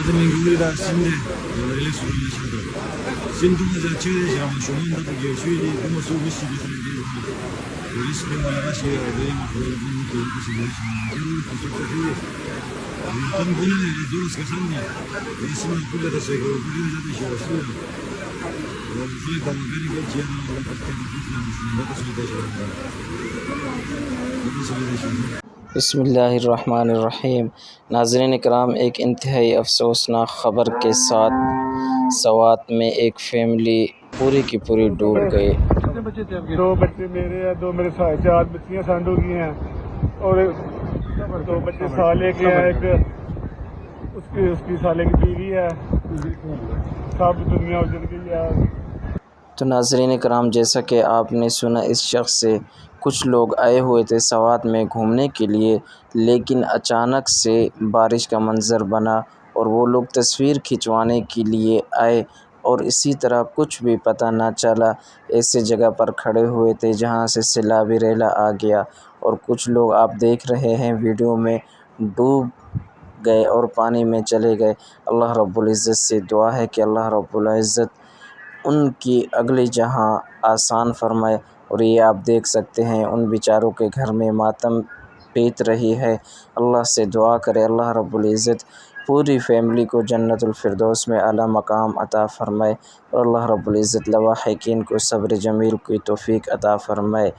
대한민국이라 신대 레레수를 신동자 제외자 쇼문다도 예수의 부모 속에 시비들이 리스크가 나가시야 되는 그런 것이 무엇인지 그것이 어떤 분이 도로스가 산니 리스크가 풀려서 세고 불리는 것이 وفي كان جيانا بسم اللہ الرحمن الرحیم۔ ناظرین کرام، ایک انتہائی افسوسناک خبر کے ساتھ سوات میں ایک فیملی پوری کی پوری ڈوب گئی۔ دو بچے میرے ہیں، دو میرے ساتھ، 4 بچیاں سانڈ ہو گئی ہیں اور 2 بچے سالے کے ہیں، ایک اس کی سالے کی بیوی ہے، سب دنیا اجڑ گئی ہے۔ تو ناظرین کرام، جیسا کہ آپ نے سنا، اس شخص سے کچھ لوگ آئے ہوئے تھے سوات میں گھومنے کے لیے، لیکن اچانک سے بارش کا منظر بنا اور وہ لوگ تصویر کھنچوانے کے لیے آئے اور اسی طرح کچھ بھی پتہ نہ چلا، ایسے جگہ پر کھڑے ہوئے تھے جہاں سے سیلابی ریلا آ گیا اور کچھ لوگ آپ دیکھ رہے ہیں ویڈیو میں ڈوب گئے اور پانی میں چلے گئے۔ اللہ رب العزت سے دعا ہے کہ اللہ رب العزت ان کی اگلی جہاں آسان فرمائے۔ اور یہ آپ دیکھ سکتے ہیں ان بیچاروں کے گھر میں ماتم بیت رہی ہے۔ اللہ سے دعا کرے اللہ رب العزت پوری فیملی کو جنت الفردوس میں اعلیٰ مقام عطا فرمائے اور اللہ رب العزت لواحقین کو صبر جمیل کی توفیق عطا فرمائے۔